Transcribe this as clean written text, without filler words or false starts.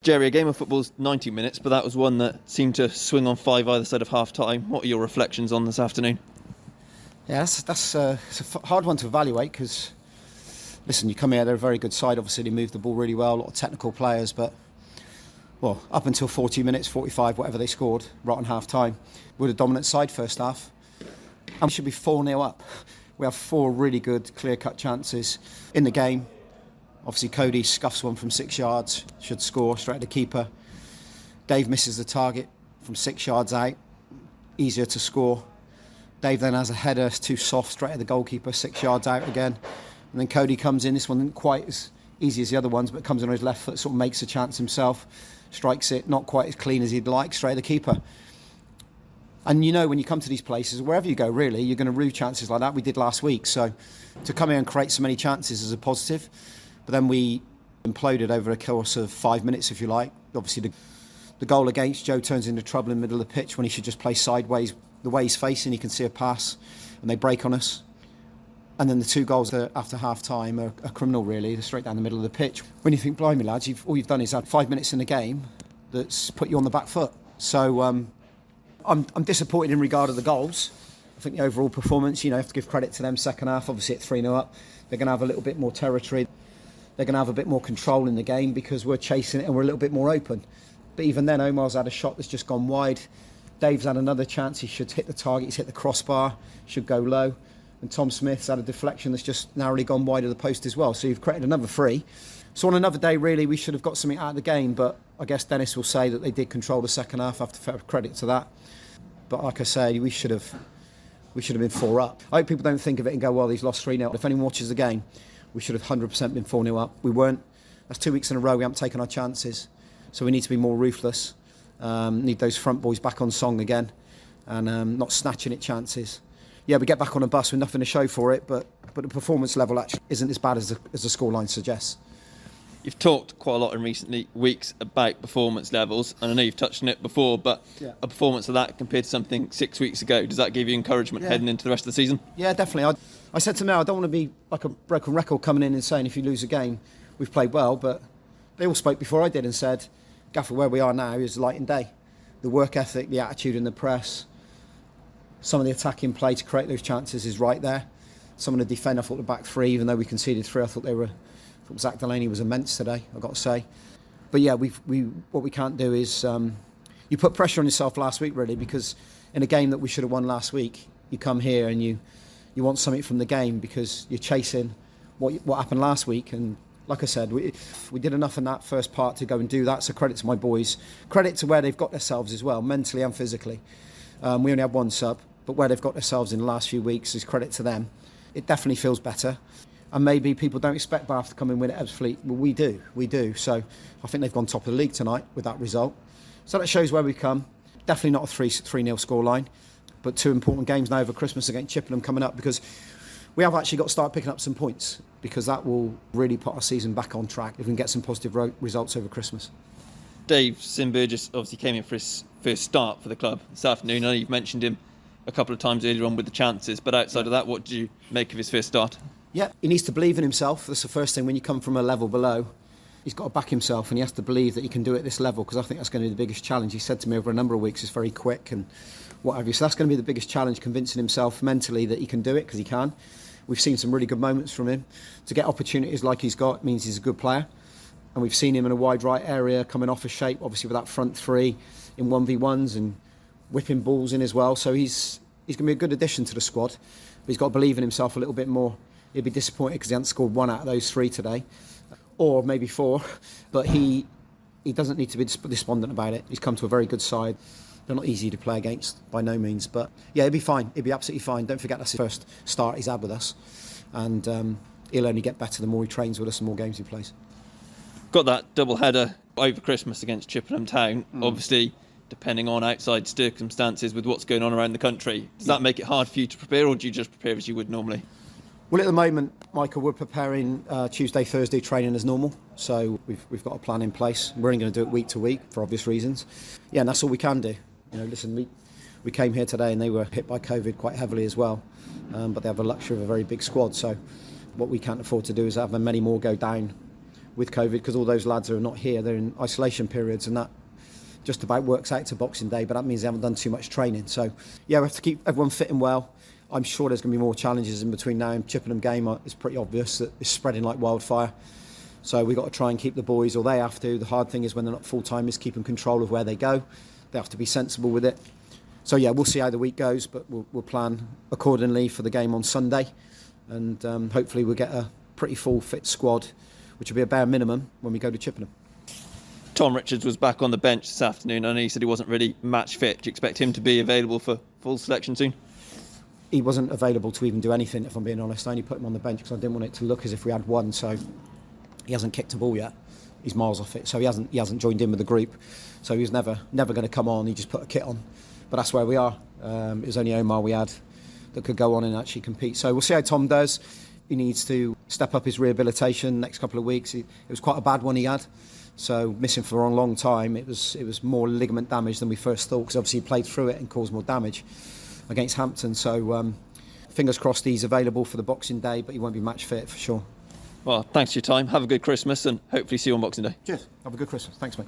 Jerry, a game of football's 90 minutes, but that was one that seemed to swing on five either side of half-time. What are your reflections on this afternoon? Yeah, it's a hard one to evaluate because, listen, you come here, they're a very good side. Obviously, they move the ball really well, a lot of technical players, but, well, up until 40 minutes, 45, whatever they scored, right on half-time, we're the dominant side first half. And we should be 4-0 up. We have 4 really good, clear-cut chances in the game. Obviously, Cody scuffs one from 6 yards, should score straight at the keeper. Dave misses the target from 6 yards out, easier to score. Dave then has a header, too soft, straight at the goalkeeper, 6 yards out again. And then Cody comes in, this one isn't quite as easy as the other ones, but comes in on his left foot, sort of makes a chance himself, strikes it, not quite as clean as he'd like, straight at the keeper. And you know when you come to these places, wherever you go really, you're going to rue chances like that. We did last week, so to come here and create so many chances is a positive. But then we imploded over a course of 5 minutes, if you like. Obviously, the goal against, Joe turns into trouble in the middle of the pitch when he should just play sideways. The way he's facing, he can see a pass, and they break on us. And then the 2 goals after half-time are criminal, really. They're straight down the middle of the pitch. When you think, blimey, lads, all you've done is had 5 minutes in the game that's put you on the back foot. So I'm disappointed in regard to the goals. I think the overall performance, you have to give credit to them second half. Obviously, at 3-0 up, they're going to have a little bit more territory. They're going to have a bit more control in the game because we're chasing it and we're a little bit more open. But even then, Omar's had a shot that's just gone wide. Dave's had another chance. He should hit the target. He's hit the crossbar, should go low. And Tom Smith's had a deflection that's just narrowly gone wide of the post as well. So you've created another 3. So on another day, really, we should have got something out of the game. But I guess Dennis will say that they did control the second half. I have to fair credit to that. But like I say, we should have been 4 up. I hope people don't think of it and go, well, he's lost 3-0. If anyone watches the game, we should have 100% been 4-0 up. We weren't. That's 2 weeks in a row we haven't taken our chances. So we need to be more ruthless. Need those front boys back on song again and not snatching at chances. Yeah, we get back on a bus with nothing to show for it, but the performance level actually isn't as bad as the scoreline suggests. You've talked quite a lot in recent weeks about performance levels, and I know you've touched on it before, but a performance of that compared to something 6 weeks ago, does that give you encouragement heading into the rest of the season? Yeah, definitely. I said to Mel, I don't want to be like a broken record coming in and saying if you lose a game, we've played well, but they all spoke before I did and said, Gaffer, where we are now is light and day. The work ethic, the attitude in the press, some of the attacking play to create those chances is right there. Some of the defend, I thought the back 3, even though we conceded 3, I thought Zach Delaney was immense today, I've got to say. But yeah, what we can't do is you put pressure on yourself last week really, because in a game that we should have won last week, you come here and you want something from the game because you're chasing what happened last week. And like I said, we did enough in that first part to go and do that. So credit to my boys, credit to where they've got themselves as well, mentally and physically. We only had 1 sub, but where they've got themselves in the last few weeks is credit to them. It definitely feels better. And maybe people don't expect Bath to come and win at Ebbsfleet. Well, we do. So I think they've gone top of the league tonight with that result. So that shows where we've come. Definitely not a 3-0 scoreline, but 2 important games now over Christmas against Chippenham coming up, because we have actually got to start picking up some points, because that will really put our season back on track if we can get some positive results over Christmas. Dave Simburgess obviously came in for his first start for the club this afternoon. I know you've mentioned him a couple of times earlier on with the chances, but outside of that, what do you make of his first start? Yeah, he needs to believe in himself. That's the first thing. When you come from a level below, he's got to back himself, and he has to believe that he can do it at this level, because I think that's going to be the biggest challenge. He said to me over a number of weeks, it's very quick and what have you. So that's going to be the biggest challenge, convincing himself mentally that he can do it, because he can. We've seen some really good moments from him. To get opportunities like he's got means he's a good player. And we've seen him in a wide right area, coming off a shape, obviously with that front 3 in 1v1s and whipping balls in as well. So he's going to be a good addition to the squad. But he's got to believe in himself a little bit more. He'll be disappointed because he hasn't scored 1 out of those 3 today, or maybe 4. But he doesn't need to be despondent about it. He's come to a very good side. They're not easy to play against, by no means. But yeah, he'll be fine. He'll be absolutely fine. Don't forget that's his first start he's had with us. And he'll only get better the more he trains with us and more games he plays. Got that double header over Christmas against Chippenham Town. Obviously, depending on outside circumstances with what's going on around the country, does that make it hard for you to prepare, or do you just prepare as you would normally? Well, at the moment, Michael, we're preparing Tuesday, Thursday training as normal. So we've got a plan in place. We're only going to do it week to week for obvious reasons. Yeah, and that's all we can do. Listen, we came here today and they were hit by COVID quite heavily as well. But they have the luxury of a very big squad. So what we can't afford to do is have many more go down with COVID, because all those lads are not here. They're in isolation periods, and that just about works out to Boxing Day, but that means they haven't done too much training. So, yeah, we have to keep everyone fit and well. I'm sure there's going to be more challenges in between now and Chippenham game. It's pretty obvious that it's spreading like wildfire. So we've got to try and keep the boys, or they have to. The hard thing is when they're not full-time is keeping control of where they go. They have to be sensible with it. So, yeah, we'll see how the week goes, but we'll plan accordingly for the game on Sunday. And hopefully we'll get a pretty full fit squad, which will be a bare minimum when we go to Chippenham. Tom Richards was back on the bench this afternoon. I know he said he wasn't really match fit. Do you expect him to be available for full selection soon? He wasn't available to even do anything, if I'm being honest. I only put him on the bench because I didn't want it to look as if we had one. So he hasn't kicked a ball yet. He's miles off it. So he hasn't joined in with the group. So he was never going to come on. He just put a kit on. But that's where we are. It was only Omar we had that could go on and actually compete. So we'll see how Tom does. He needs to step up his rehabilitation next couple of weeks. It was quite a bad one he had. So missing for a long time. It was more ligament damage than we first thought, because obviously he played through it and caused more damage against Hampton. So fingers crossed he's available for the Boxing Day, but he won't be match fit for sure. Well, thanks for your time. Have a good Christmas and hopefully see you on Boxing Day. Cheers. Have a good Christmas. Thanks, mate.